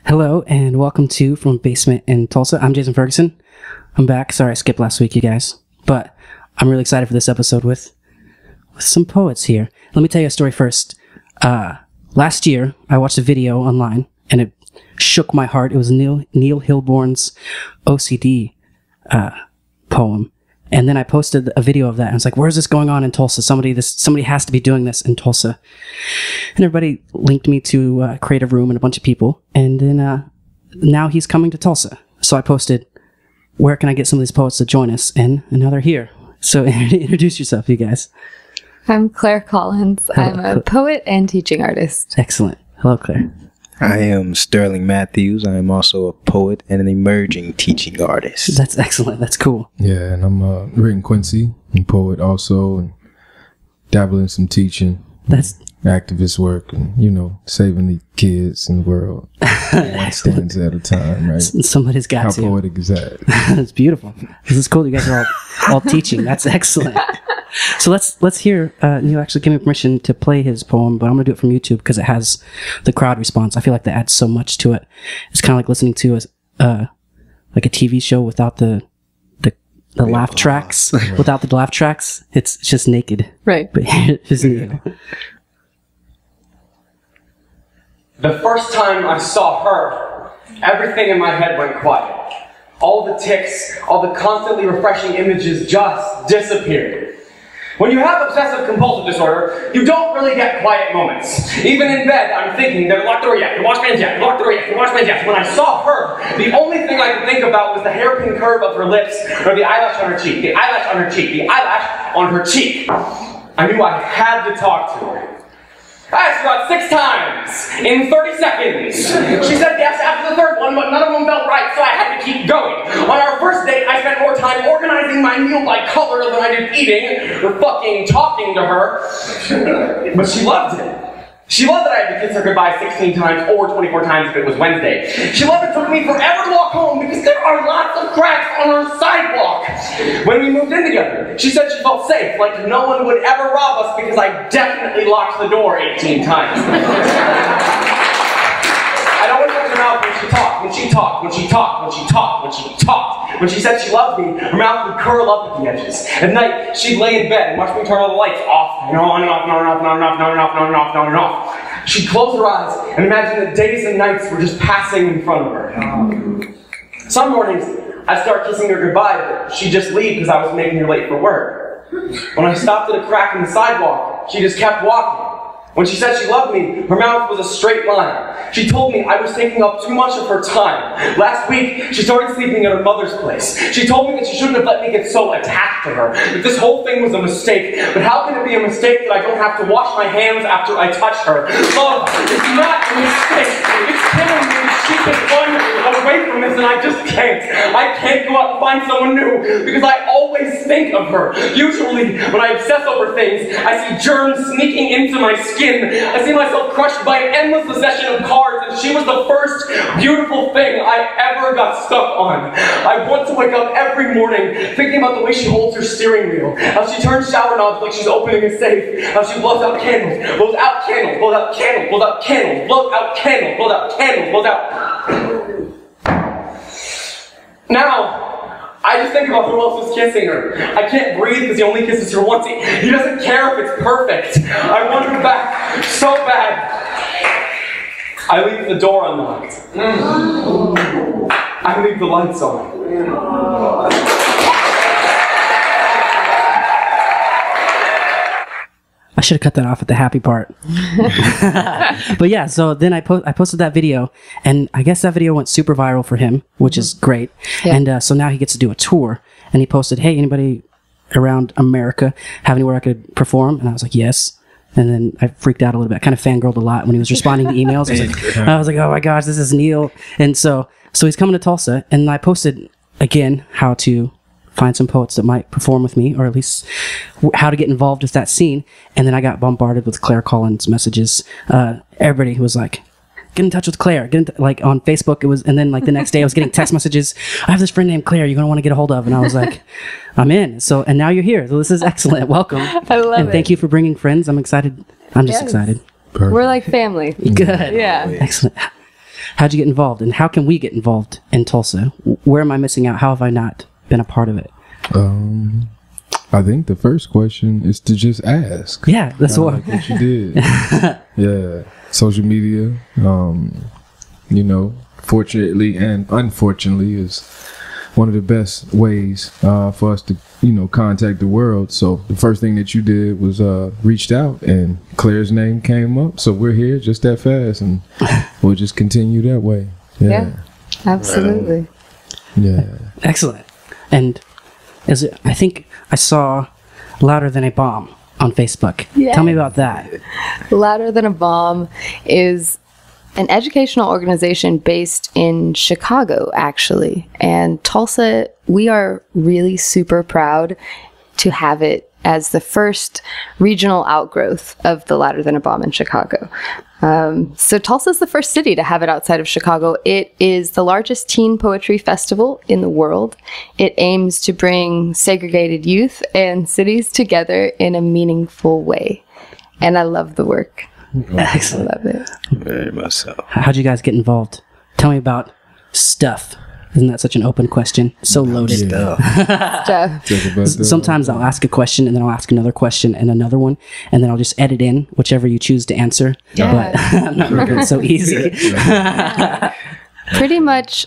Hello and welcome to From Basement in Tulsa. I'm Jason Ferguson. I'm back. Sorry I skipped last week, you guys. But I'm really excited for this episode with some poets here. Let me tell you a story first. Last year, I watched a video online and it shook my heart. It was Neil Hilborn's OCD poem. And then I posted a video of that and I was like, where's this going on in Tulsa? Somebody has to be doing this in Tulsa. And everybody linked me to Creative Room and a bunch of people. And then now he's coming to Tulsa. So I posted, where can I get some of these poets to join us? And now they're here. So introduce yourself, you guys. I'm Claire Collins. Hello. I'm a poet and teaching artist. Excellent. Hello, Claire. I am Sterling Matthews. I am also a poet and an emerging teaching artist. That's excellent. That's cool. Yeah, and I'm written Quincey, I'm a poet also, and dabble in some teaching. That's activist work, and saving the kids in the world. One student at a time, right? Somebody's got How to. poetic is that? That's beautiful. This is cool. You guys are all teaching. That's excellent. So let's hear Neil actually give me permission to play his poem, but I'm gonna do it from YouTube because it has the crowd response. I feel like that adds so much to it. It's kind of like listening to like a TV show without the laugh tracks. Without the laugh tracks, it's just naked. Right. But here's Neil. The first time I saw her, everything in my head went quiet. All the tics, all the constantly refreshing images just disappeared. When you have obsessive compulsive disorder, you don't really get quiet moments. Even in bed, I'm thinking, they're locked door yet, the washman's yet, locked door yet, the washman's yet. When I saw her, the only thing I could think about was the hairpin curve of her lips, or the eyelash on her cheek, the eyelash on her cheek, the eyelash on her cheek. I knew I had to talk to her. I asked her about 6 times in 30 seconds. She said yes after the third one, but none of them felt right, so I had to keep going. On our first date, I spent more time organizing my meal by color than I did eating or fucking talking to her. But she loved it. She loved that I had to kiss her goodbye 16 times or 24 times if it was Wednesday. She loved it took me forever to walk home because there are lots of cracks on our sidewalk. When we moved in together, she said she felt safe, like no one would ever rob us because I definitely locked the door 18 times. I'd always look at her mouth when she talked, when she talked, when she talked, when she talked, when she talked. When she said she loved me, her mouth would curl up at the edges. At night, she'd lay in bed and watch me turn all the lights off and on and off and on and off and on and off and on and off and on and off and on and off. She'd close her eyes and imagine that days and nights were just passing in front of her. Some mornings, I'd start kissing her goodbye, but she'd just leave because I was making her late for work. When I stopped at a crack in the sidewalk, she just kept walking. When she said she loved me, her mouth was a straight line. She told me I was taking up too much of her time. Last week, she started sleeping at her mother's place. She told me that she shouldn't have let me get so attached to her, that this whole thing was a mistake. But how can it be a mistake that I don't have to wash my hands after I touch her? Love is not a mistake. It's killing me. She can run away from this and I just can't. I can't go out and find someone new because I always think of her. Usually, when I obsess over things, I see germs sneaking into my skin. I see myself crushed by an endless succession of cards, and she was the first beautiful thing I ever got stuck on. I want to wake up every morning thinking about the way she holds her steering wheel, how she turns shower knobs like she's opening a safe, how she blows out candles, blows out candles, blows out candles, blows out candles, blows out candles, blows out candles, blows out. Now, I just think about who else is kissing her. I can't breathe because he only kisses her once. He doesn't care if it's perfect. I want her back so bad. I leave the door unlocked. I leave the lights on. I should have cut that off at the happy part. But yeah, so then I posted that video, and I guess that video went super viral for him, which is great. Yeah. And so now he gets to do a tour, and he posted, hey, anybody around America have anywhere I could perform? And I was like, yes. And then I freaked out a little bit. I kind of fangirled a lot when he was responding to emails. I was like, oh my gosh, this is Neil. And so he's coming to Tulsa, and I posted again how to find some poets that might perform with me, or at least how to get involved with that scene. And then I got bombarded with Claire Collins messages. Everybody was like, get in touch with Claire. Like on Facebook, it was, and then like the next day I was getting text messages. I have this friend named Claire you're going to want to get a hold of. And I was like, I'm in. So, and now you're here. So this is excellent. Welcome. I love it. And thank you for bringing friends. I'm excited. I'm just excited. Perfect. We're like family. Good. Yeah. Excellent. how'd you get involved, and how can we get involved in Tulsa? Where am I missing out? How have I not been a part of it? I think the first question is to just ask. Yeah, that's like what you did. Yeah, social media. You know, fortunately and unfortunately is one of the best ways for us to, you know, contact the world. So the first thing that you did was reached out, and Claire's name came up. So we're here just that fast, and we'll just continue that way. Yeah, absolutely. Yeah. Excellent. And I think I saw Louder Than a Bomb on Facebook. Yeah. Tell me about that. Louder Than a Bomb is an educational organization based in Chicago, actually. And Tulsa, we are really super proud to have it as the first regional outgrowth of the Louder Than a Bomb in Chicago. So Tulsa is the first city to have it outside of Chicago. It is the largest teen poetry festival in the world. It aims to bring segregated youth and cities together in a meaningful way. And I love the work. Excellent. I love it. Very much so. How'd you guys get involved? Tell me about stuff. Isn't that such an open question? So loaded. Stuff. Sometimes I'll ask a question, and then I'll ask another question and another one, and then I'll just edit in whichever you choose to answer. Yeah. But I'm not making it so easy. Pretty much,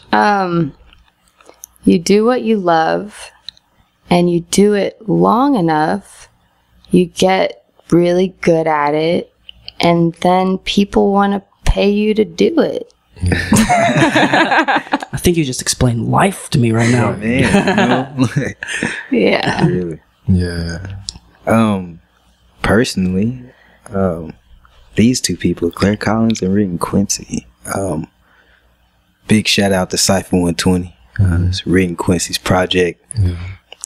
you do what you love, and you do it long enough, you get really good at it, and then people want to pay you to do it. I think you just explained life to me right now. Oh, man, you know? Yeah. Really. Yeah. Personally, these two people, Claire Collins and Rick Quincy. Big shout out to Cypher 120. It's Rick and Quincy's project.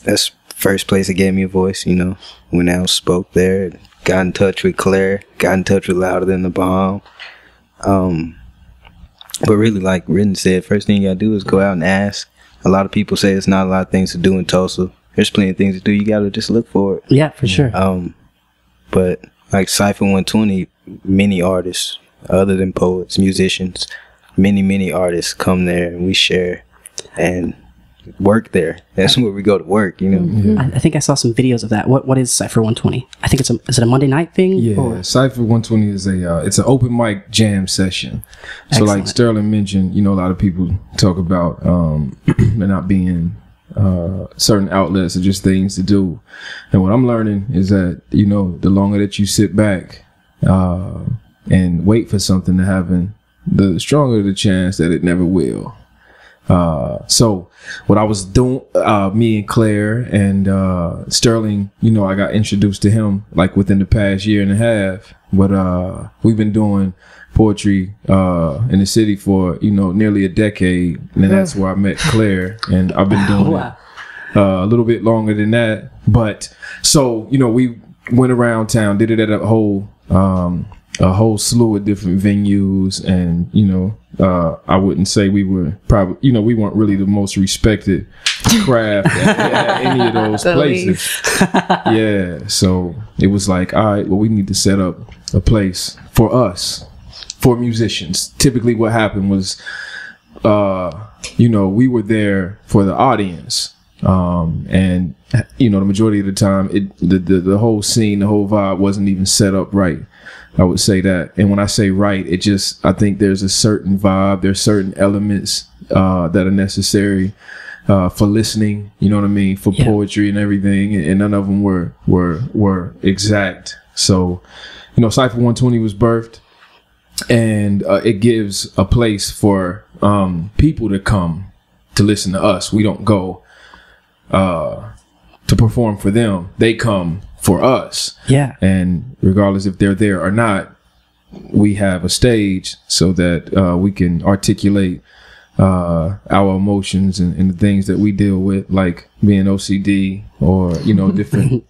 That's first place that gave me a voice, you know. Went out, spoke there, got in touch with Claire, got in touch with Louder Than the Bomb. But really, like Ridden said, first thing you gotta do is go out and ask. A lot of people say there's not a lot of things to do in Tulsa. There's plenty of things to do. You gotta just look for it. Yeah, for sure. But like Cypher 120, many artists, other than poets, musicians, many artists come there, and we share and work there. That's where we go to work, you know. I think I saw some videos of that. What is Cypher 120? I think is it a Monday night thing? Yeah, or? Cypher 120 is it's an open mic jam session. So Excellent. like Sterling mentioned, you know, a lot of people talk about there not being certain outlets or just things to do. And what I'm learning is that, you know, the longer that you sit back and wait for something to happen, the stronger the chance that it never will. So what I was doing, me and Claire and Sterling, you know, I got introduced to him like within the past year and a half. But we've been doing poetry in the city for, you know, nearly a decade, and that's where I met Claire, and I've been doing it a little bit longer than that. But so, you know, we went around town, did it at a whole slew of different venues, and you know, I wouldn't say we were probably, you know, we weren't really the most respected craft at any of those places. Yeah, so it was like, all right, well, we need to set up a place for us, for musicians. Typically what happened was, you know, we were there for the audience, and you know, the majority of the time the whole scene, the whole vibe wasn't even set up right. I would say that. And when I say right, I think there's a certain vibe, there's certain elements that are necessary for listening, you know what I mean, for poetry and everything, and none of them were exact. So, you know, Cypher 120 was birthed, and it gives a place for people to come to listen to us. We don't go to perform for them. They come for us. Yeah. And regardless if they're there or not, we have a stage so that we can articulate our emotions and the things that we deal with, like being OCD or, you know, different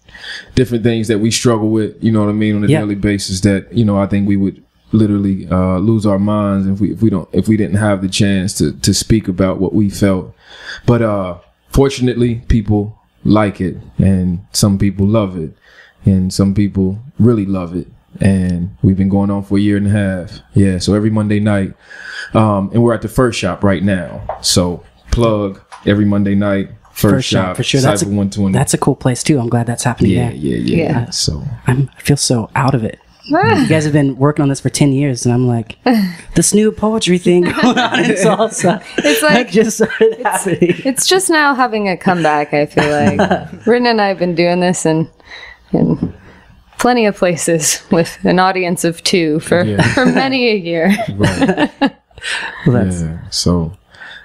things that we struggle with, you know what I mean, on a daily basis, that, you know, I think we would literally lose our minds if we didn't have the chance to speak about what we felt. But fortunately, people like it, and some people love it, and some people really love it. and we've been going on for a year and a half. Yeah, so every Monday night, and we're at the First Shop right now. So plug every Monday night. First Shop for sure. Cypher 120. That's a cool place too. I'm glad that's happening there. Yeah. So I feel so out of it. You guys have been working on this for 10 years, and I'm like, this new poetry thing going on in Tulsa. It's like just started happening. it's just now having a comeback. I feel like Rin and I have been doing this in plenty of places with an audience of 2 for many a year. right. So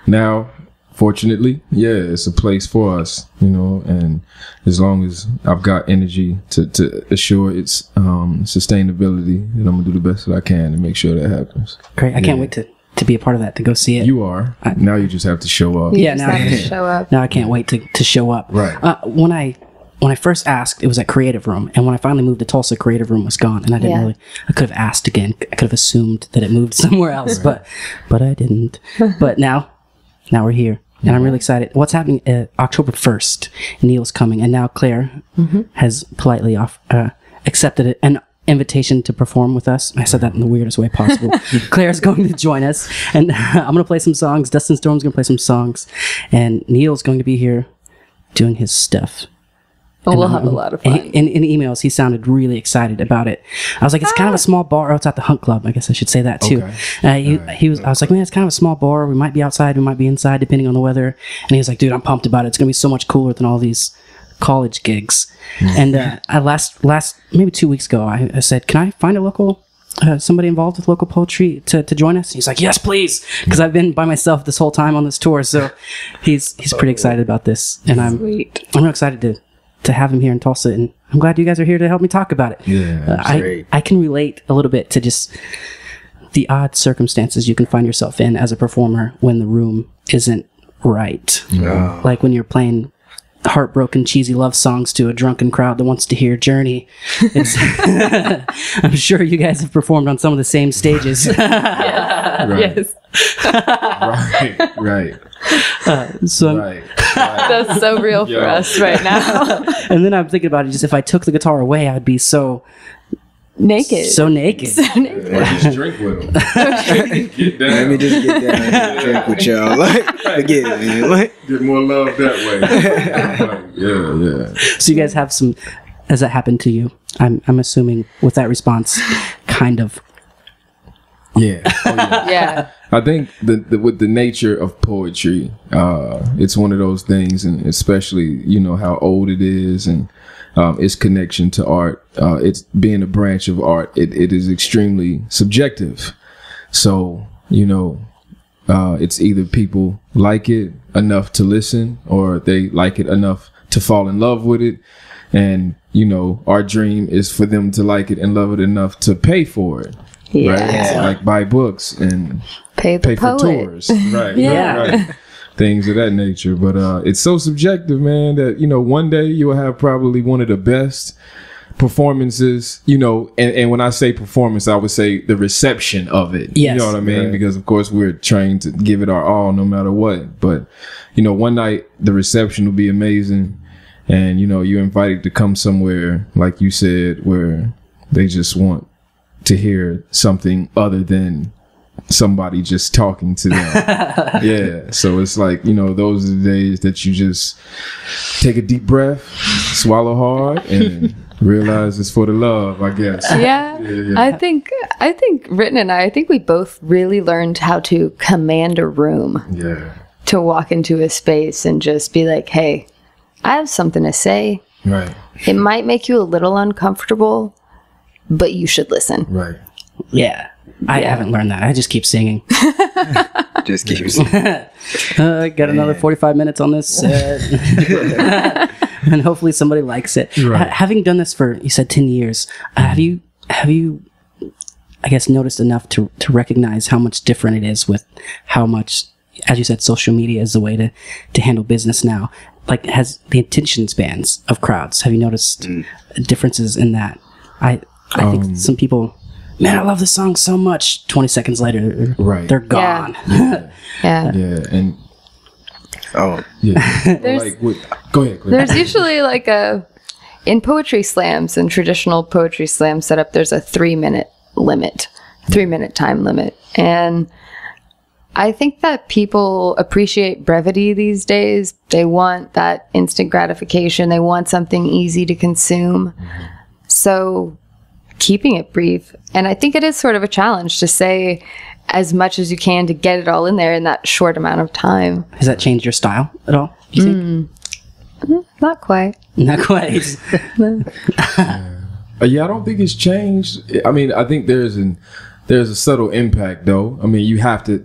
now, fortunately, it's a place for us, and as long as I've got energy to assure its sustainability, then I'm gonna do the best that I can to make sure that happens. Great. I can't wait to be a part of that, to go see it. You are. Now you just have to show up. Now I have to show up. Now I can't wait to show up. Right. When I first asked, it was at Creative Room, and when I finally moved to Tulsa, Creative Room was gone, and I didn't really. I could have asked again. I could have assumed that it moved somewhere else, but I didn't. But now we're here. And I'm really excited. What's happening October 1st? Neil's coming, and now Claire has politely accepted an invitation to perform with us. I said that in the weirdest way possible. Claire's going to join us, and I'm going to play some songs. Dustin Storm's going to play some songs, and Neil's going to be here doing his stuff. Well, we'll have a lot of fun. In emails, he sounded really excited about it. I was like, it's kind of a small bar. Oh, it's at the Hunt Club. I guess I should say that too. I was like, man, it's kind of a small bar. We might be outside. We might be inside, depending on the weather. And he was like, dude, I'm pumped about it. It's going to be so much cooler than all these college gigs. And I last maybe 2 weeks ago, I said, can I find a local somebody involved with local poetry to join us? And he's like, yes, please, because I've been by myself this whole time on this tour. So he's pretty excited about this, and I'm real excited to have him here in Tulsa, and I'm glad you guys are here to help me talk about it. I can relate a little bit to just the odd circumstances you can find yourself in as a performer when the room isn't right. Like when you're playing heartbroken, cheesy love songs to a drunken crowd that wants to hear Journey. I'm sure you guys have performed on some of the same stages. Yes. Right. That's so real for us right now. And then I'm thinking about it, just if I took the guitar away, I'd be so naked. So naked. Or just drink with them. Get down. Let me just get down and drink with y'all. Like, forget it, man. Like, get more love that way. Yeah. So you guys have some. Has that happened to you? I'm assuming with that response, kind of. Yeah. Yeah. I think with the nature of poetry, it's one of those things, and especially how old it is and its connection to art. It's being a branch of art. It is extremely subjective. So it's either people like it enough to listen, or they like it enough to fall in love with it. And our dream is for them to like it and love it enough to pay for it. Yeah. Right? Like buy books and pay for tours. Right. Right. Things of that nature. But it's so subjective, man, that one day you will have probably one of the best performances, and when I say performance, I would say the reception of it. Yes. You know what I mean? Right. Because of course we're trained to give it our all no matter what. But one night the reception will be amazing, and you're invited to come somewhere, like you said, where they just want to hear something other than somebody just talking to them. Yeah. So it's like, those are the days that you just take a deep breath, swallow hard, and realize it's for the love, I guess. Yeah. I think Ritten and I think we both really learned how to command a room. Yeah. To walk into a space and just be like, hey, I have something to say. Right. It might make you a little uncomfortable, but you should listen. Right. Yeah. I haven't learned that. I just keep singing. just keep singing. Got another 45 minutes on this. And hopefully somebody likes it. Right. Having done this for, you said 10 years, have you, I guess, noticed enough to recognize how much different it is with how much, as you said, social media is the way to handle business now? Like, has the attention spans of crowds, have you noticed differences in that? I think some people, man, I love this song so much. 20 seconds later, they're gone. Yeah. And go ahead. There's usually like in poetry slams and traditional poetry slam setup, there's a 3-minute limit, 3-minute time limit. And I think that people appreciate brevity these days. They want that instant gratification. They want something easy to consume. So keeping it brief. And I think it is sort of a challenge to say as much as you can to get it all in there in that short amount of time. Has that changed your style at all, do you think? Not quite. Not quite. Yeah, I don't think it's changed. I mean, I think there's a subtle impact, though. I mean, you have to,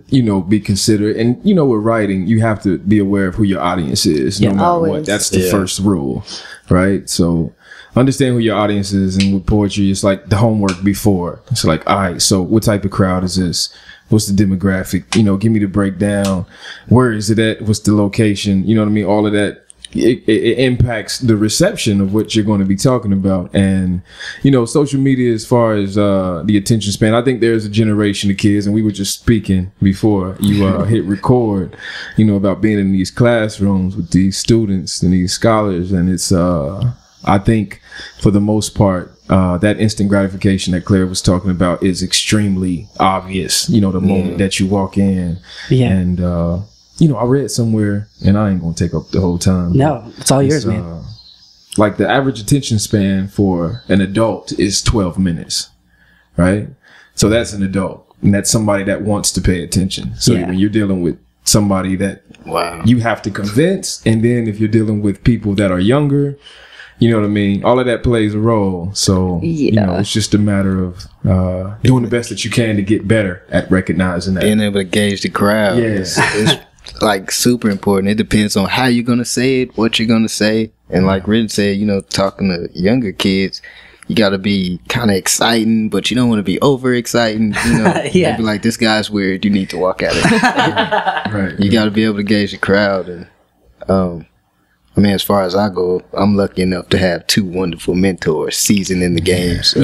be considerate. And, with writing, you have to be aware of who your audience is, no matter always. what. That's the first rule, right? So understand who your audience is. And with poetry, it's like the homework before. It's like, all right, so what type of crowd is this? What's the demographic? Give me the breakdown. Where is it at? What's the location? You know what I mean? All of that. It impacts the reception of what you're going to be talking about. And, social media, as far as the attention span, I think there's a generation of kids, and we were just speaking before you hit record, about being in these classrooms with these students and these scholars. And it's, I think for the most part, that instant gratification that Claire was talking about is extremely obvious, the moment that you walk in. Yeah. And, I read somewhere, and I ain't gonna take up the whole time. No, it's all yours, man. Like the average attention span for an adult is 12 minutes, right? So that's an adult, and that's somebody that wants to pay attention. So when you're dealing with somebody that you have to convince, and then if you're dealing with people that are younger, you know what I mean? All of that plays a role. So, it's just a matter of doing the best that you can to get better at recognizing that. Being able to gauge the crowd. Yes. It's like super important. It depends on how you're going to say it, what you're going to say. And like Ridge said, talking to younger kids, you got to be kind of exciting, but you don't want to be over exciting. Be like, this guy's weird. You need to walk at it. Right. You got to be able to gauge the crowd. And, as far as I go, I'm lucky enough to have 2 wonderful mentors seasoned in the game. So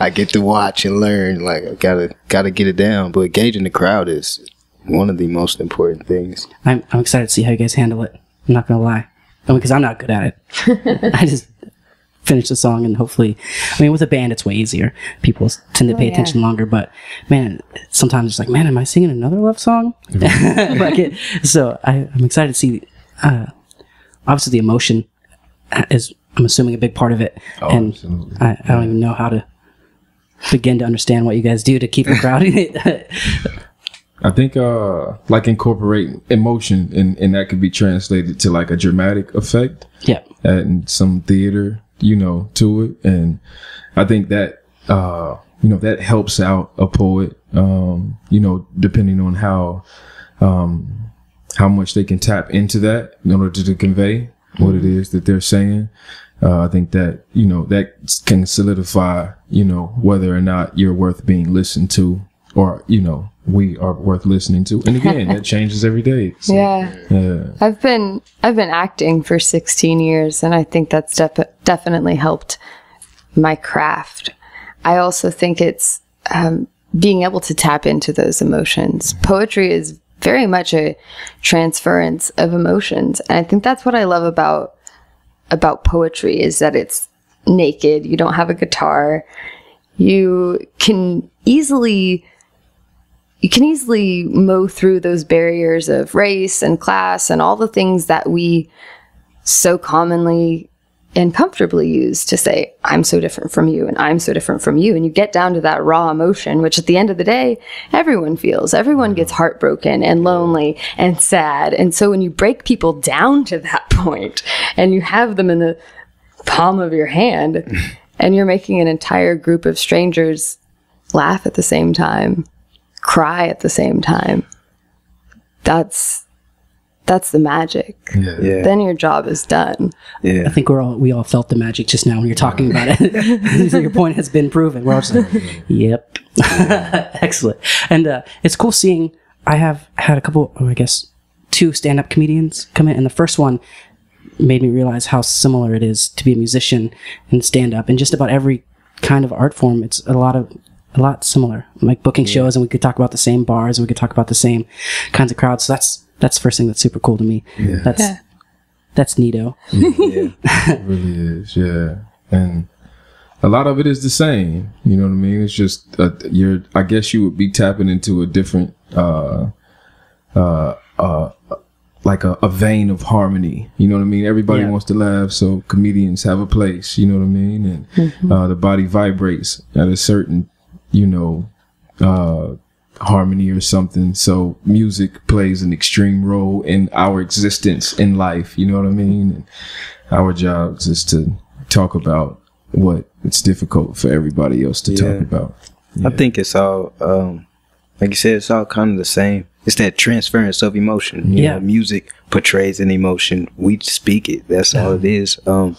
I get to watch and learn. Like, I gotta get it down. But gauging the crowd is one of the most important things. I'm excited to see how you guys handle it. I'm not gonna lie, because I'm not good at it. I just finish the song, and hopefully, with a band it's way easier. People tend to pay attention longer. But man, sometimes it's like, man, am I singing another love song? So I'm excited to see. Obviously, the emotion is, I'm assuming, a big part of it. Oh, and absolutely. I don't even know how to begin to understand what you guys do to keep the crowd in it. I think like incorporate emotion, and that could be translated to like a dramatic effect. Yeah. And some theater, to it. And I think that, that helps out a poet, depending on how much they can tap into that in order to convey what it is that they're saying. I think that, that can solidify, whether or not you're worth being listened to, or, we are worth listening to. And again, that changes every day. So, yeah. I've been acting for 16 years, and I think that's definitely helped my craft. I also think it's being able to tap into those emotions. Poetry is very much a transference of emotions. And I think that's what I love about poetry, is that it's naked. You don't have a guitar. You can easily mow through those barriers of race and class and all the things that we so commonly and comfortably use to say, I'm so different from you and I'm so different from you. And you get down to that raw emotion, which at the end of the day, everyone feels. Everyone gets heartbroken and lonely and sad. And so when you break people down to that point and you have them in the palm of your hand and you're making an entire group of strangers laugh at the same time, cry at the same time, that's the magic. Yeah. Then your job is done. Yeah. I think we all felt the magic just now when you're talking about it. So your point has been proven. We're all just like, yep. Excellent. And it's cool seeing, I have had a couple, I guess, 2 stand-up comedians come in, and the first one made me realize how similar it is to be a musician and stand-up. And just about every kind of art form, it's a lot similar. Like booking shows, and we could talk about the same bars, and we could talk about the same kinds of crowds. So that's the first thing that's super cool to me. Yeah. That's neato. Yeah. It really is, yeah. And a lot of it is the same. You know what I mean? It's just I guess you would be tapping into a different like a vein of harmony. You know what I mean? Everybody wants to laugh, so comedians have a place. You know what I mean? And the body vibrates at a certain, you know, harmony or something. So music plays an extreme role in our existence in life. You know what I mean? And our jobs is to talk about what it's difficult for everybody else to talk about. I think it's all, like you said, it's all kind of the same. It's that transference of emotion. You know, music portrays an emotion. We speak it. That's all it is. I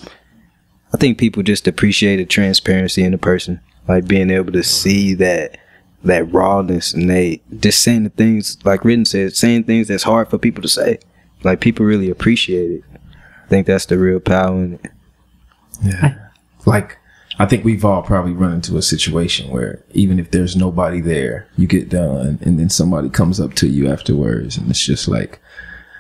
think people just appreciate the transparency in the person, like being able to see that rawness, and they just saying the things, like Ridden said, saying things that's hard for people to say. Like, people really appreciate it. I think that's the real power in it. Yeah. Like, I think we've all probably run into a situation where even if there's nobody there, you get done and then somebody comes up to you afterwards and it's just like,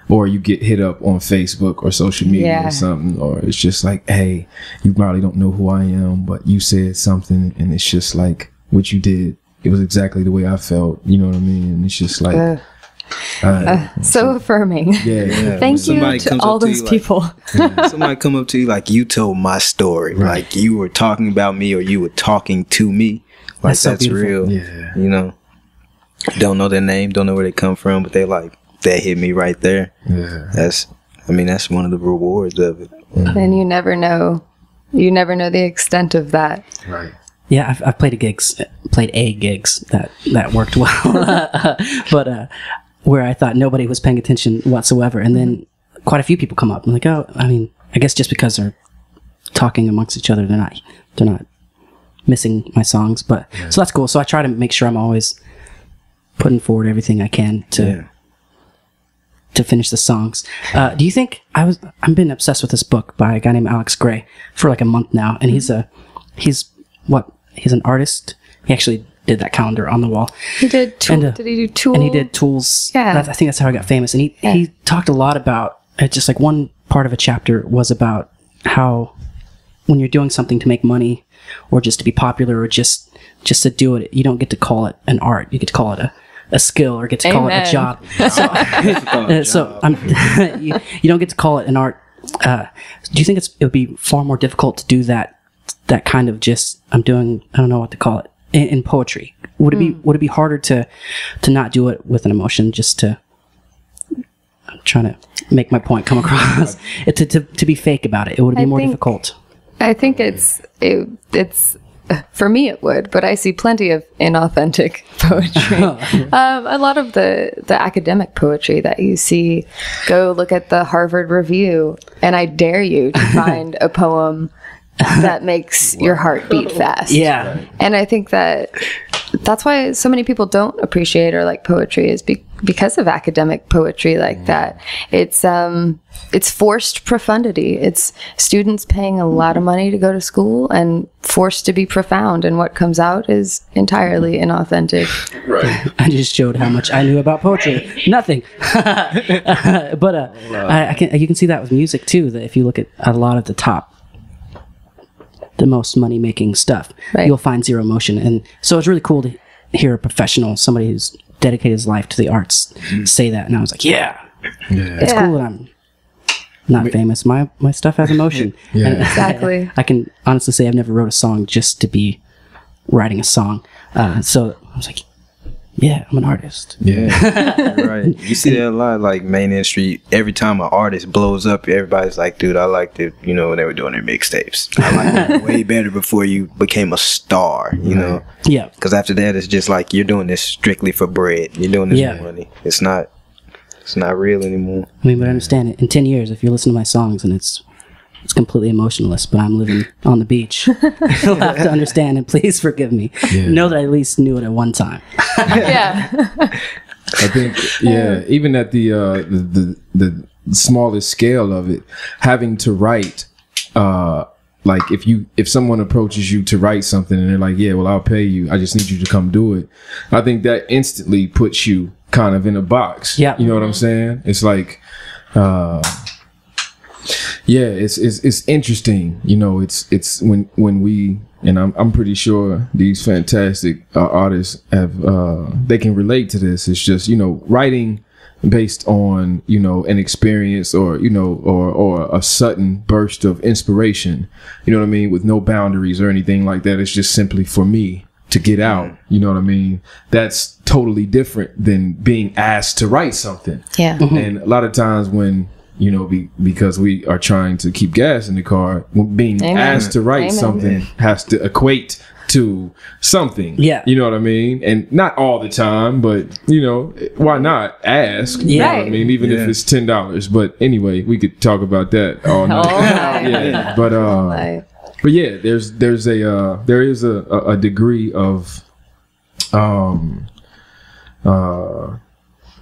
or you get hit up on Facebook or social media or something, or it's just like, hey, you probably don't know who I am, but you said something and it's just like what you did. It was exactly the way I felt. You know what I mean? And it's just like, so affirming. Yeah. Thank you to all those people. Somebody come up to you like, you told my story. Right. Like, you were talking about me, or you were talking to me. Like, that's real. Yeah. You know, don't know their name, don't know where they come from, but they like, that hit me right there. Yeah. That's one of the rewards of it. And you never know the extent of that. Right. Yeah, I've played gigs that worked well, but where I thought nobody was paying attention whatsoever, and then quite a few people come up. I'm like, oh, I mean, I guess just because they're talking amongst each other, they're not missing my songs. But so that's cool. So I try to make sure I'm always putting forward everything I can to finish the songs. Do you think I've been obsessed with this book by a guy named Alex Gray for like a month now, and he's an artist. He actually did that calendar on the wall. He did. Did he do Tools? And he did Tools. Yeah. I think that's how I got famous. And he talked a lot about, just like one part of a chapter was about how when you're doing something to make money or just to be popular or just to do it, you don't get to call it an art. You get to call it a skill, or get to call it a job. You don't get to call it an art. Do you think it would be far more difficult to do that kind of just, I don't know what to call it, in poetry? Would it be harder to not do it with an emotion, just to, I'm trying to make my point come across, to be fake about it? It would be more difficult. I think it's for me it would, but I see plenty of inauthentic poetry. A lot of the academic poetry that you see, go look at the Harvard Review, and I dare you to find a poem that makes your heart beat fast. Yeah. And I think that's why so many people don't appreciate or like poetry, is because of academic poetry like that. It's forced profundity. It's students paying a lot of money to go to school and forced to be profound, and what comes out is entirely inauthentic. Right. I just showed how much I knew about poetry. Nothing. But you can see that with music too, that if you look at a lot of the most money-making stuff, you'll find zero emotion. And so it's really cool to hear a professional, somebody who's dedicated his life to the arts, say that. And I was like, it's cool that I'm not famous. My stuff has emotion. Exactly. I can honestly say I've never wrote a song just to be writing a song. So I was like, I'm an artist. Yeah, right. You see that a lot, like Main Street. Every time an artist blows up, everybody's like, dude, I liked it, when they were doing their mixtapes. I liked it way better before you became a star, you know? Yeah. Because after that, it's just like, you're doing this strictly for bread. You're doing this for money. It's not real anymore. I mean, but I understand it. In 10 years, if you listen to my songs and it's completely emotionless, but I'm living on the beach, you'll have to understand, and please forgive me. Know that I at least knew it at one time. I think, even at the smallest scale of it, having to write, like if someone approaches you to write something and they're like, I'll pay you, I just need you to come do it. I think that instantly puts you kind of in a box. Yeah. You know what I'm saying? It's like, Yeah, it's interesting. You know, it's when we, and I'm pretty sure these fantastic artists have they can relate to this. It's just, you know, writing based on, you know, an experience or, you know, or a sudden burst of inspiration, you know what I mean, with no boundaries or anything like that. It's just simply for me to get out, you know what I mean? That's totally different than being asked to write something. Yeah. And a lot of times when, you know, because we are trying to keep gas in the car, being Amen. asked to write Amen. something has to equate to something. Yeah. You know what I mean? And not all the time, but, you know, why not ask? You know what I Right. mean? Even if it's $10. But anyway, we could talk about that all night. All night. Yeah. But but yeah, there is a degree of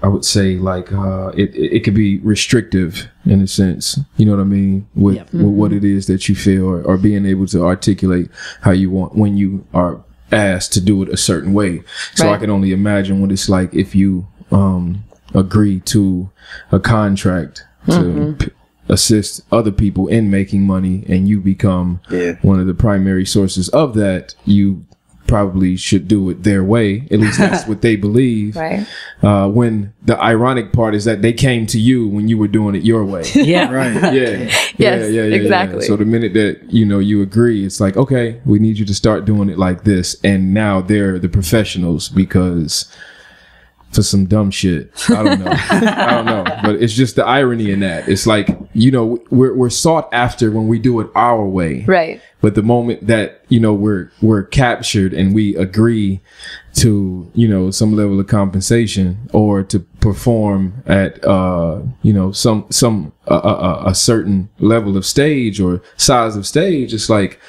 I would say like it could be restrictive in a sense, you know what I mean, with what it is that you feel, or being able to articulate how you want when you are asked to do it a certain way. So I can only imagine what it's like if you agree to a contract to assist other people in making money, and you become one of the primary sources of that. You probably should do it their way. At least that's what they believe. Right. When the ironic part is that they came to you when you were doing it your way. Yeah. Right. Yeah. Exactly. So the minute that, you know, you agree, it's like, okay, we need you to start doing it like this. And now they're the professionals because for some dumb shit. I don't know. I don't know. But it's just the irony in that. It's like, you know, we're sought after when we do it our way. Right. But the moment that, you know, we're captured and we agree to, you know, some level of compensation or to perform at, you know, a certain level of stage or size of stage, it's like,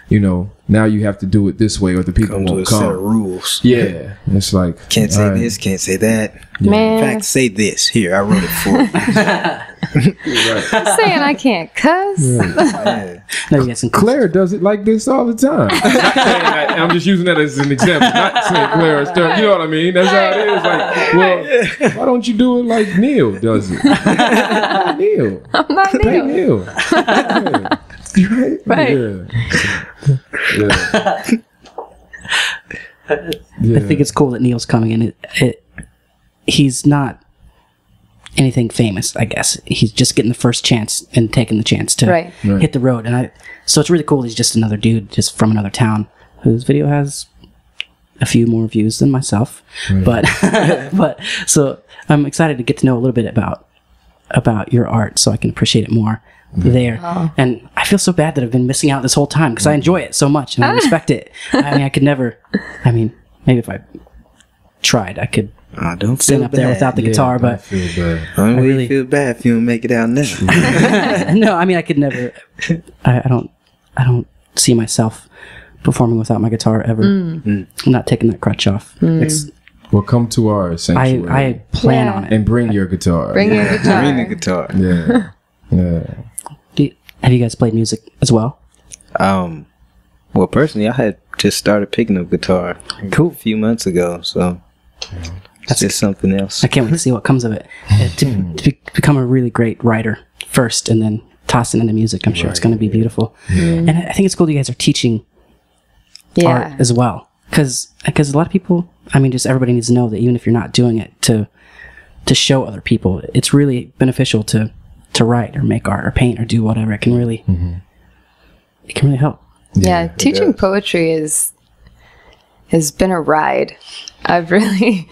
you know, now you have to do it this way or the people Come to won't a set of come. rules. Yeah. It's like, Can't say all right. this, can't say that. Man. In fact, say this. Here, I wrote it for you. I'm saying I can't cuss. Yeah. No, you got some Claire does it like this all the time. Not saying that, I'm just using that as an example. Not saying Claire or Sterling. You know what I mean? That's how it is. Like, well, why don't you do it like Neil does it? Neil. I'm not Hey, Neil. Neil. Yeah. Right? Right. Yeah. I think it's cool that Neil's coming in. He's not anything famous, I guess. He's just getting the first chance and taking the chance to Right. hit the road. And so it's really cool. He's just another dude just from another town whose video has a few more views than myself. But so I'm excited to get to know a little bit about your art so I can appreciate it more there. And I feel so bad that I've been missing out this whole time because I enjoy it so much and I respect it. Maybe if I tried, I could Oh, don't sing feel up there bad. without the guitar, but feel bad. I really- really feel bad if you don't make it out now. no, I could never. I don't see myself performing without my guitar ever. I'm not taking that crutch off. It's, Well, come to our sanctuary I plan Yeah. on it. and bring your guitar. Bring your guitar. Bring the guitar. Yeah. Yeah. Have you guys played music as well? Well, personally, I had just started picking up guitar Cool. a few months ago, so it's just something else. I can't wait to see what comes of it. To become a really great writer first, and then toss it into music. I'm sure it's going to be beautiful. And I think it's cool that you guys are teaching art Yeah. as well, because a lot of people. Just everybody needs to know that even if you're not doing it to show other people, it's really beneficial to write or make art or paint or do whatever. It can really help. Yeah, it teaching does. poetry has been a ride. I've really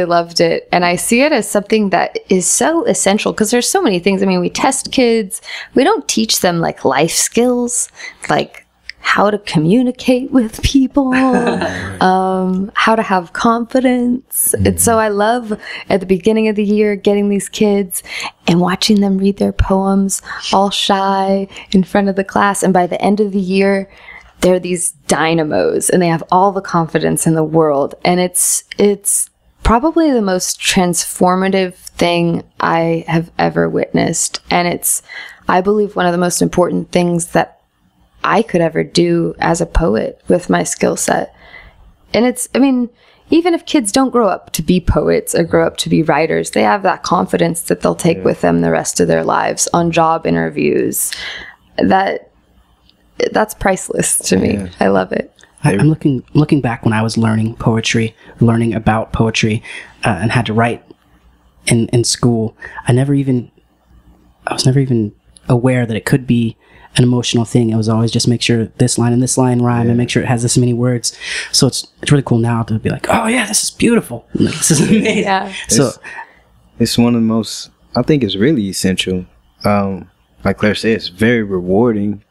loved it, and I see it as something that is so essential because there's so many things. We test kids. We don't teach them like life skills, like how to communicate with people, how to have confidence. And so I love at the beginning of the year getting these kids and watching them read their poems all shy in front of the class. And by the end of the year, they're these dynamos and they have all the confidence in the world. And it's probably the most transformative thing I have ever witnessed. And it's, I believe, one of the most important things that I could ever do as a poet with my skill set. And it's, even if kids don't grow up to be poets or grow up to be writers, they have that confidence that they'll take with them the rest of their lives on job interviews. That's priceless to me. Yeah. I love it. I'm looking back when I was learning about poetry, and had to write in school. I was never even aware that it could be an emotional thing. It was always just make sure this line and this line rhyme, and make sure it has this many words. So it's really cool now to be like, oh yeah, this is beautiful. Like, this is amazing. Yeah. So it's one of the most, I think it's really essential. Like Claire said, it's very rewarding.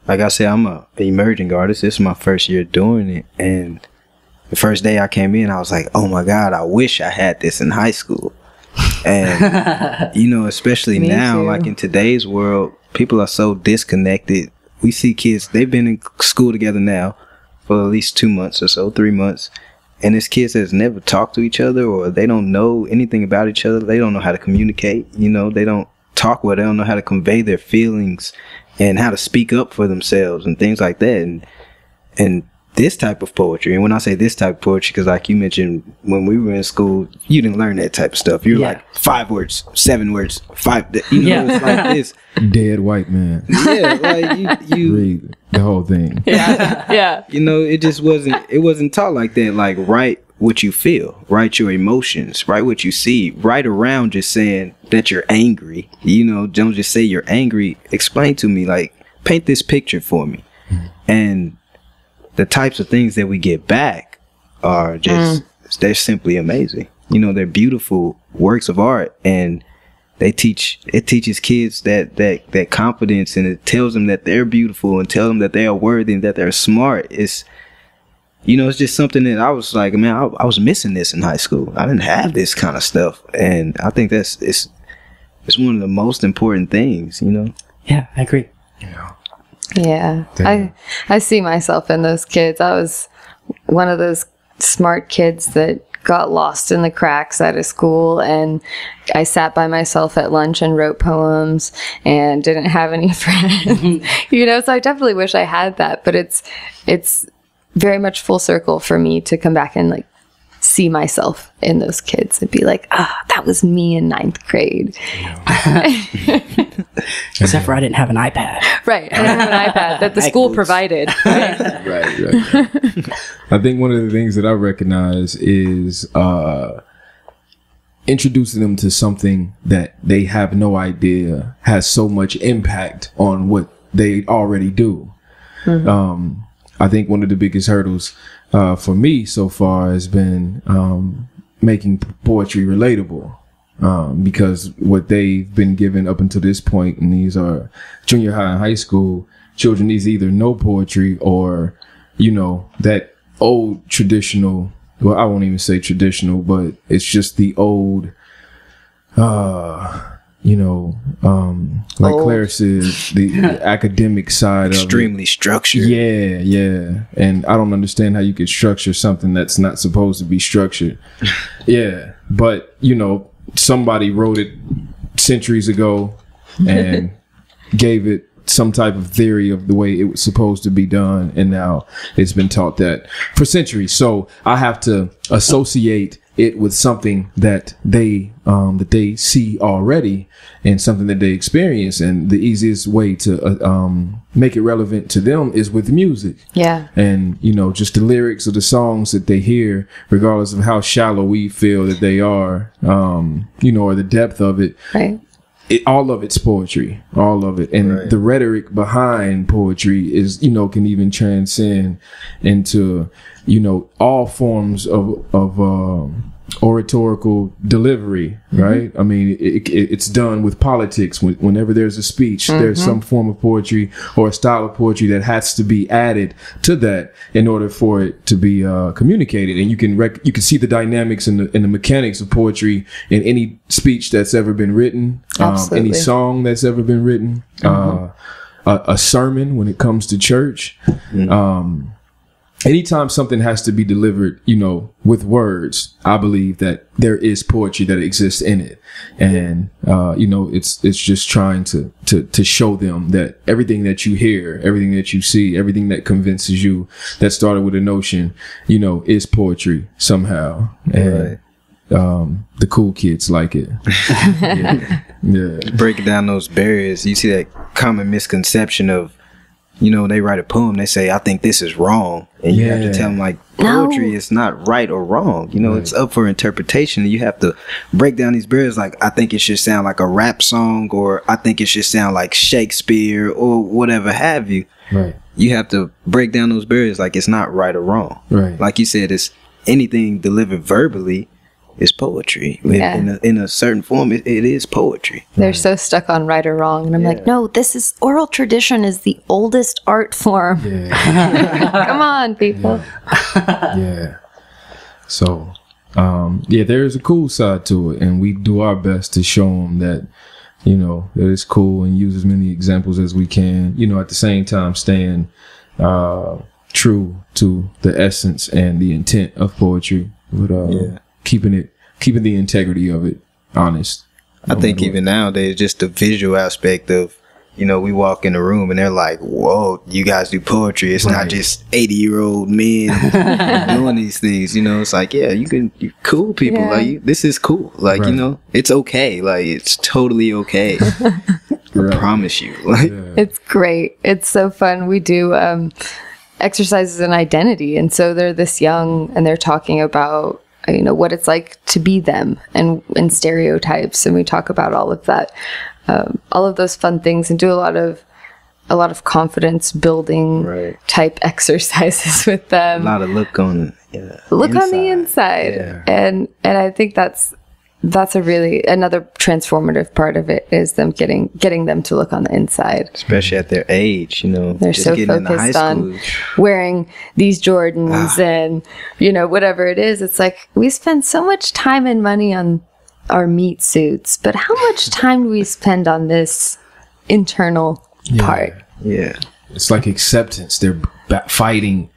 Like I said, I'm an emerging artist. This is my first year doing it. And the first day I came in, I was like, oh my God, I wish I had this in high school. And, you know, especially now, like in today's world, people are so disconnected. We see kids, they've been in school together now for at least 2 months or so, 3 months. And it's kids that's never talked to each other, or they don't know anything about each other. They don't know how to communicate. You know, they don't talk well. They don't know how to convey their feelings and how to speak up for themselves and things like that. And this type of poetry, and when I say this type of poetry, because like you mentioned, when we were in school, you didn't learn that type of stuff. You're like 5 words, 7 words, 5, you know, it's like this. Dead white man. Yeah, like you read the whole thing. Yeah. You know, it wasn't taught like that. Like, write what you feel, write your emotions, write what you see, write around just saying that you're angry. You know, don't just say you're angry. Explain to me, like, paint this picture for me. And the types of things that we get back are just, they're simply amazing. You know, they're beautiful works of art, and it teaches kids that confidence, and it tells them that they're beautiful and tell them that they are worthy and that they're smart. It's, you know, it's just something that I was like, man, I was missing this in high school. I didn't have this kind of stuff. And I think it's one of the most important things, you know? Yeah, I agree. Yeah. I see myself in those kids. I was one of those smart kids that got lost in the cracks out of school, and I sat by myself at lunch and wrote poems and didn't have any friends. You know, so I definitely wish I had that, but it's very much full circle for me to come back and like see myself in those kids and be like, that was me in 9th grade. Except for I didn't have an iPad. Right. I didn't have an iPad that the school provided. Right. I think one of the things that I recognize is introducing them to something that they have no idea has so much impact on what they already do. I think one of the biggest hurdles for me so far has been making poetry relatable, because what they've been given up until this point, and these are junior high and high school children, these either know poetry or, you know, that old traditional, well, I won't even say traditional, but it's just the old, you know, like Claire said, the academic side extremely structured. Yeah. And I don't understand how you could structure something that's not supposed to be structured. Yeah. But, you know, somebody wrote it centuries ago and gave it some type of theory of the way it was supposed to be done. And now it's been taught that for centuries. So I have to associate it with something that they see already and something that they experience. And the easiest way to make it relevant to them is with music. Yeah. And, you know, just the lyrics of the songs that they hear, regardless of how shallow we feel that they are, you know, or the depth of it. Right. All of it's poetry, all of it. And the rhetoric behind poetry is, you know, can even transcend into, you know, all forms of oratorical delivery, right? I mean, it's done with politics. Whenever there's a speech, there's some form of poetry or a style of poetry that has to be added to that in order for it to be communicated. And you can see the dynamics and the mechanics of poetry in any speech that's ever been written, any song that's ever been written, a sermon when it comes to church. anytime something has to be delivered, you know, with words, I believe that there is poetry that exists in it. And, you know, it's just trying to show them that everything that you hear, everything that you see, everything that convinces you that started with a notion, you know, is poetry somehow. And, the cool kids like it. Yeah. Breaking down those barriers, you see that common misconception of, you know, they write a poem, they say, I think this is wrong. And you have to tell them, like, poetry is not right or wrong. You know, it's up for interpretation. And you have to break down these barriers. Like, I think it should sound like a rap song, or I think it should sound like Shakespeare, or whatever have you. Right. You have to break down those barriers. Like, it's not right or wrong. Right. Like you said, it's anything delivered verbally is poetry. In a certain form, it is poetry. They're so stuck on right or wrong. And I'm like, no, this is oral tradition is the oldest art form. Come on, people. So, there's a cool side to it. And we do our best to show them that, you know, that it's cool, and use as many examples as we can, you know, at the same time staying true to the essence and the intent of poetry. But, keeping the integrity of it honest. I think even nowadays, just the visual aspect of, you know, we walk in the room and they're like, whoa, you guys do poetry. It's not just 80-year-old men doing these things. You know, it's like, you cool people. Like, this is cool. Like, you know, it's okay. Like, it's totally okay. I promise you. Like, it's great. It's so fun. We do exercises in identity. And so they're this young and they're talking about, you know, what it's like to be them and stereotypes. And we talk about all of that, all of those fun things, and do a lot of confidence building type exercises with them. A lot of look on the inside. And I think that's a really another transformative part of it, is them getting them to look on the inside, especially at their age. You know, they're so focused on wearing these Jordans and, you know, whatever it is. It's like, we spend so much time and money on our meat suits, but how much time do we spend on this internal part? It's like acceptance. They're fighting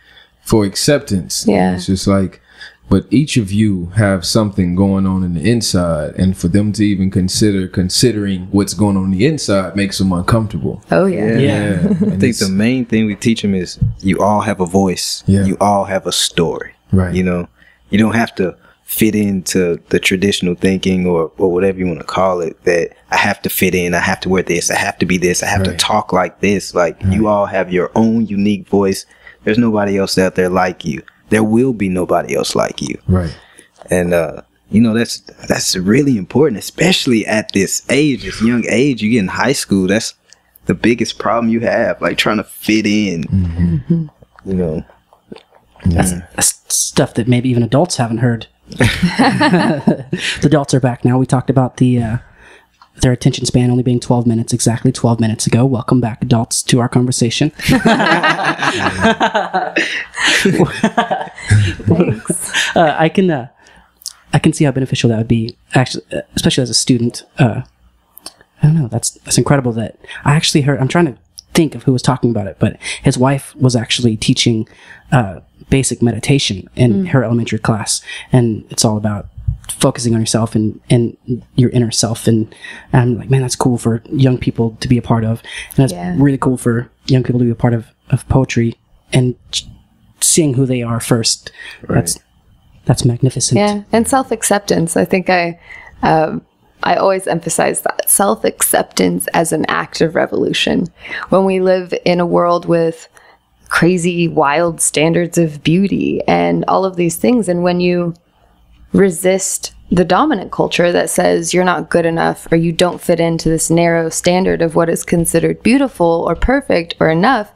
for acceptance. It's just like, but each of you have something going on in the inside, and for them to even considering what's going on the inside makes them uncomfortable. Oh yeah. I think the main thing we teach them is you all have a voice. You all have a story. Right. You know, you don't have to fit into the traditional thinking or whatever you want to call it, that I have to fit in, I have to wear this, I have to be this, I have to talk like this. Like, you all have your own unique voice. There's nobody else out there like you. There will be nobody else like you. Right. And, you know, that's really important, especially at this age, this young age. You get in high school, that's the biggest problem you have, like trying to fit in, you know. That's stuff that maybe even adults haven't heard. The adults are back now. We talked about their attention span only being 12 minutes, exactly 12 minutes ago. Welcome back, adults, to our conversation. Thanks. I can see how beneficial that would be, actually, especially as a student. I don't know. That's incredible that I actually heard. I'm trying to think of who was talking about it, but his wife was actually teaching basic meditation in her elementary class, and it's all about focusing on yourself and your inner self. And I'm like, man, that's cool for young people to be a part of, and that's really cool for young people to be a part of poetry and seeing who they are first. That's magnificent. Yeah, and self-acceptance. I think I always emphasize that self-acceptance as an act of revolution. When we live in a world with crazy, wild standards of beauty and all of these things, and when you resist the dominant culture that says you're not good enough or you don't fit into this narrow standard of what is considered beautiful or perfect or enough,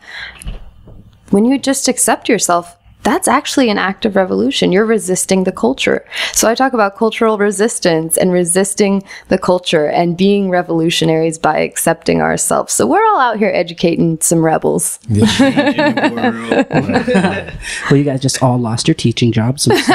when you just accept yourself, that's actually an act of revolution. You're resisting the culture. So I talk about cultural resistance and resisting the culture and being revolutionaries by accepting ourselves. So we're all out here educating some rebels. Well, you guys just all lost your teaching jobs. If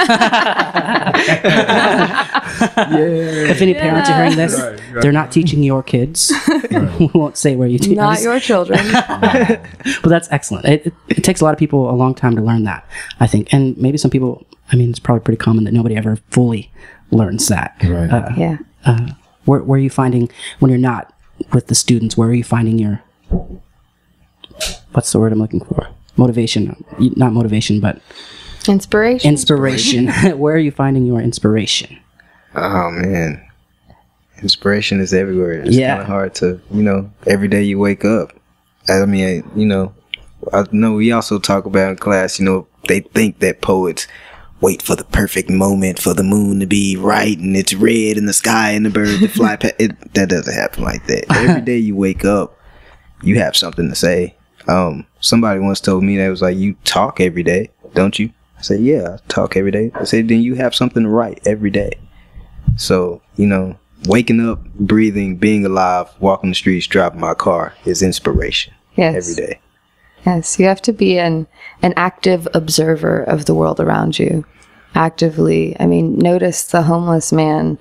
any parents are hearing this, they're not teaching your kids. We won't say where you teach. Not your children. Well, that's excellent. It takes a lot of people a long time to learn that. I think. And maybe some people, I mean, it's probably pretty common that nobody ever fully learns that. Right. Yeah. Where are you finding, when you're not with the students, where are you finding your, what's the word I'm looking for? Motivation. Not motivation, but Inspiration. Where are you finding your inspiration? Oh man, inspiration is everywhere. It's Yeah. kind of hard to, every day you wake up. I mean, I know we also talk about in class, they think that poets wait for the perfect moment for the moon to be right and it's red in the sky and the bird to fly past. That doesn't happen like that. Every day you wake up, you have something to say. Somebody once told me, that was like, you talk every day, don't you? I said, yeah, I talk every day. I said, then you have something to write every day. So, waking up, breathing, being alive, walking the streets, driving my car is inspiration. Yes. Every day. Yes, you have to be an active observer of the world around you. Actively, notice the homeless man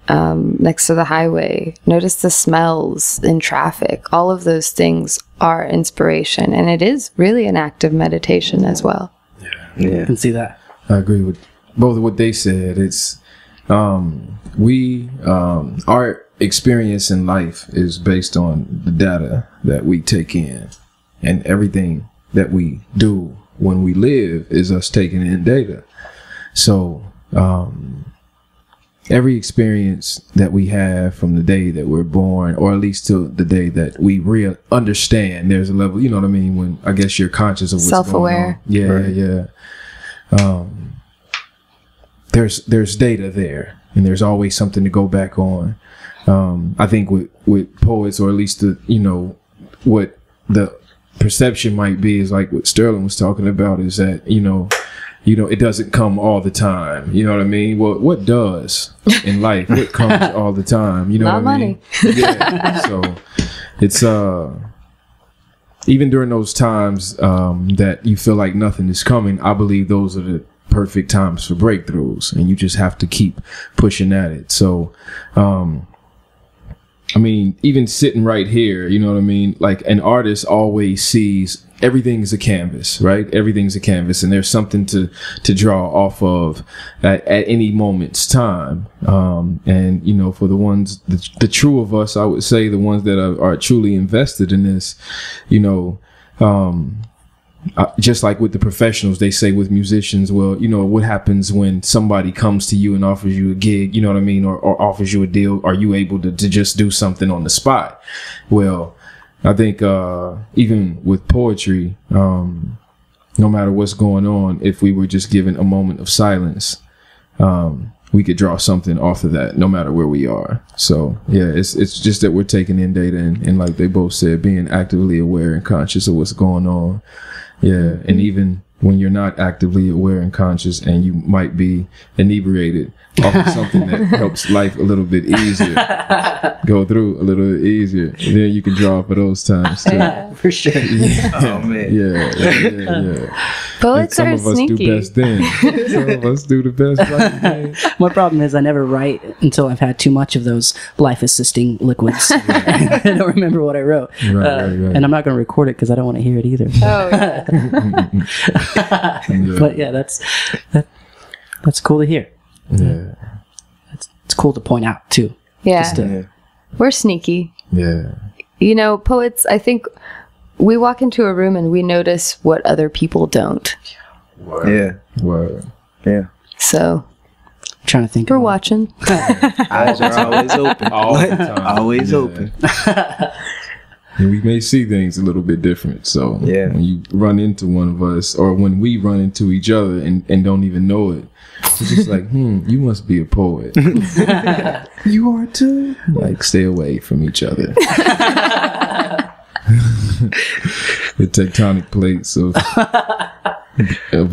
next to the highway. Notice the smells in traffic. All of those things are inspiration, and it is really an act of meditation as well. Yeah. I can see that. I agree with both of what they said. It's our experience in life is based on the data that we take in, and everything that we do when we live is us taking in data. So every experience that we have from the day that we're born, or at least to the day that we understand, there's a level, you know what I mean, when I guess you're conscious of what's Self-aware. going on. Yeah, right. There's data there, and there's always something to go back on. I think with poets, or at least what the perception might be, is like what Sterling was talking about, is that it doesn't come all the time. You know what I mean? Well, what does in life? What comes all the time? You know Not what I mean? Yeah. So it's even during those times that you feel like nothing is coming, I believe those are the perfect times for breakthroughs, and you just have to keep pushing at it. So even sitting right here, you know what I mean? Like, an artist always sees everything is a canvas, right? Everything's a canvas, and there's something to draw off of at any moment's time. And for the ones, the true of us, I would say, the ones that are truly invested in this, just like with the professionals, they say with musicians, well, what happens when somebody comes to you and offers you a gig, you know what I mean, or offers you a deal? Are you able to just do something on the spot? Well, I think even with poetry, no matter what's going on, if we were just given a moment of silence, we could draw something off of that, no matter where we are. So yeah, it's just that we're taking in data, and like they both said, being actively aware and conscious of what's going on. Yeah, and even when you're not actively aware and conscious, and you might be inebriated, offer something that helps life a little bit easier, go through a little bit easier. And then you can draw for those times too. Yeah, for sure. Yeah. Oh man. Yeah. Poets And are some of us sneaky. do best then. Some of us do the best right then. My problem is I never write until I've had too much of those life-assisting liquids. I don't remember what I wrote. Right. And I'm not going to record it because I don't want to hear it either. Oh, yeah. Yeah. But yeah, that's cool to hear. Yeah. It's cool to point out too. Yeah. Just to- Yeah. We're sneaky. Yeah. Poets, I think we walk into a room and we notice what other people don't. Yeah. Word. Yeah. So trying to think. we're of one. watching. Eyes are always open. All the time. Always Yeah. open. And we may see things a little bit different. So Yeah. when you run into one of us, or when we run into each other and don't even know it, it's just like, you must be a poet. You are too? Like, stay away from each other. The tectonic plates of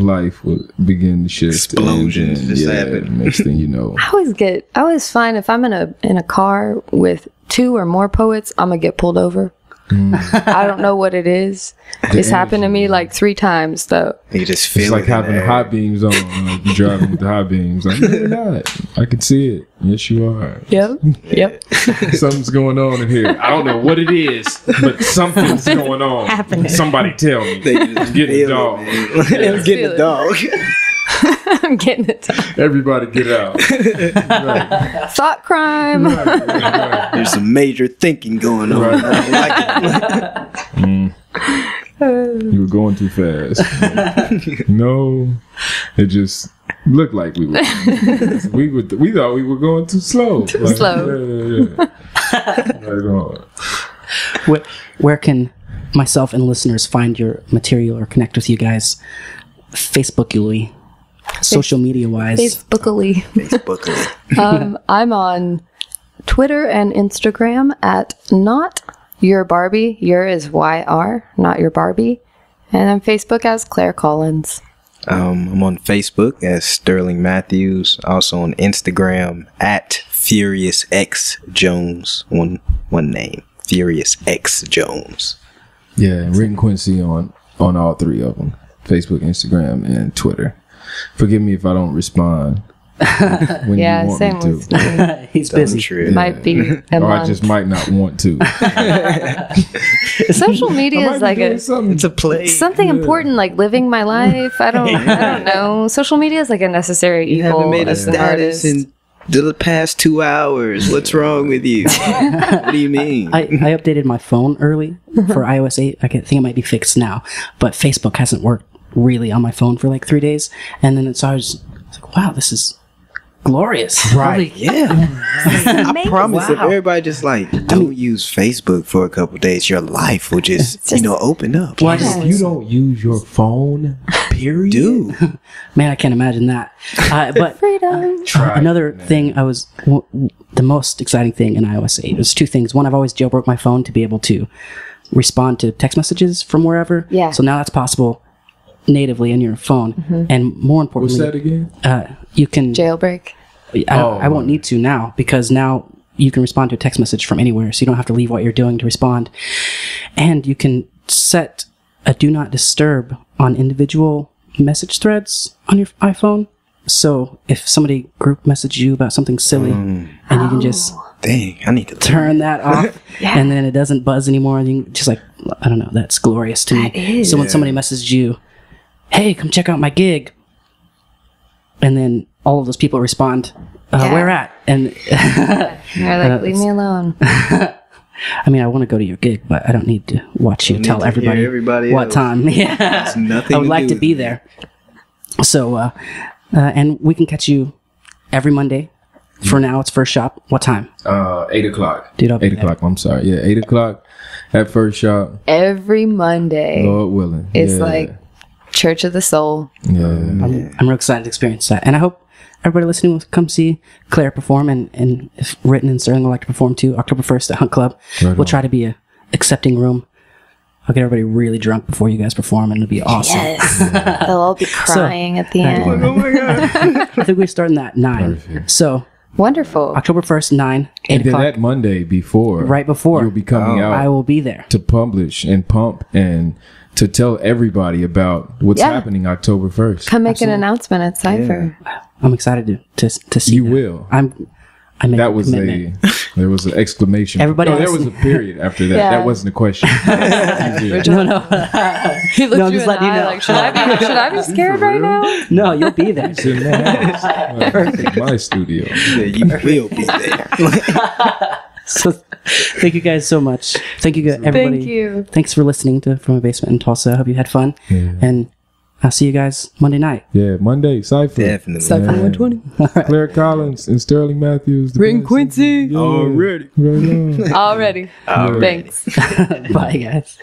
life will begin to shift. Explosions and just happen. Next thing you know. I always find if I'm in a car with two or more poets, I'm gonna get pulled over I don't know what it is. It's happened to me like 3 times though. You just feel It's like it in having there. high beams on. Like you're driving with the high beams. Like, no, you're not. I can see it. Yes, you are. Yep. Something's going on in here. I don't know what it is, but something's going on. happening. Somebody tell me. They just Get a feel dog. it, man. I'm getting feel a it. dog. I'm getting it. Everybody get out. Right. Thought crime. Right. There's some major thinking going on. Right. I like it. You were going too fast. No, it just looked like we were. We thought we were going too slow. Slow. Yeah. Right on. Where can myself and listeners find your material or connect with you guys? Facebookily, social media wise. Facebookily. Facebook. I'm on Twitter and Instagram at not your Barbie. Your is YR, not your Barbie. And on Facebook as Claire Collins. I'm on Facebook as Sterling Matthews. Also on Instagram at Furious X Jones. One name. Furious X Jones. Yeah, and Rick and Quincy on all 3 of them: Facebook, Instagram, and Twitter. Forgive me if I don't respond when you want same me to. with me. He's busy. True. Might be a Or I month. just might not want to. Social media is like It's a play. something important, like living my life. I don't know. Social media is like a necessary You evil haven't made a as an status artist. in the past 2 hours. What's wrong with you? What do you mean? I updated my phone early for iOS 8. I think it might be fixed now, but Facebook hasn't worked really on my phone for like 3 days. And then I was like, wow, this is glorious. Right. Yeah. I promise if Wow. everybody just like don't use Facebook for a couple days, your life will just, open up. Well, I just, If you don't use your phone, period. Dude. man, I can't imagine that. But Freedom. another thing the most exciting thing in iOS 8 was 2 things. One, I've always jailbroke my phone to be able to respond to text messages from wherever. Yeah. So now that's possible natively in your phone. And more What's importantly, that again? you can Jailbreak. I won't need to now, because now you can respond to a text message from anywhere, so you don't have to leave what you're doing to respond. And you can set a do not disturb on individual message threads on your iPhone. So if somebody group messages you about something silly, and you can just Dang, I need to turn that off, and then it doesn't buzz anymore, and you can just like, I don't know, that's glorious to me. is. So when somebody messages you, hey, come check out my gig, and then all of those people respond, where at? And You're like, leave me alone. I mean, I want to go to your gig, but I don't need to watch you need tell to hear everybody, everybody what else. time. Yeah, nothing I would to like do to with be it. there. So, and we can catch you every Monday. For now, it's First Shop. What time? 8 o'clock. Dude, I'll be 8 o'clock. I'm sorry. Yeah, 8 o'clock at First Shop. Every Monday. Lord willing. It's Yeah. like Church of the Soul. Yeah. I'm real excited to experience that. And I hope everybody listening will come see Claire perform. And if Ritten and Sterling would like to perform too, October 1st at Hunt Club. Right We'll try to be a accepting room. I'll get everybody really drunk before you guys perform, and it'll be awesome. Yes. They'll all be crying at the Oh end. my God. I think we're starting at 9. Perfect. So Wonderful. October 1st, 9, 8 And then o'clock. that Monday before. Right before. You'll be coming out I will be there. to publish and pump and to tell everybody about what's Yeah. happening October 1st. Come make an announcement at Cypher. I'm excited to see You that. will. I made That a was commitment. there was an exclamation. Everybody No, there else- was a period after that. Yeah. That wasn't a question. You did. No. He looked No, I'm you just in the letting you eye know. like, should I be scared right now? No, you'll be there. It's in my house. My studio. Yeah, you will be there. So thank you guys so much. Thank you, everybody. Thank you. Thanks for listening to From a Basement in Tulsa. I hope you had fun. Yeah. And I'll see you guys Monday night. Yeah, Monday, Cypher. Definitely. Cypher 120. Claire Collins and Sterling Matthews. the Ring best. Quincy. Yeah. Already. Right on. Already. Already. Thanks. Bye, guys.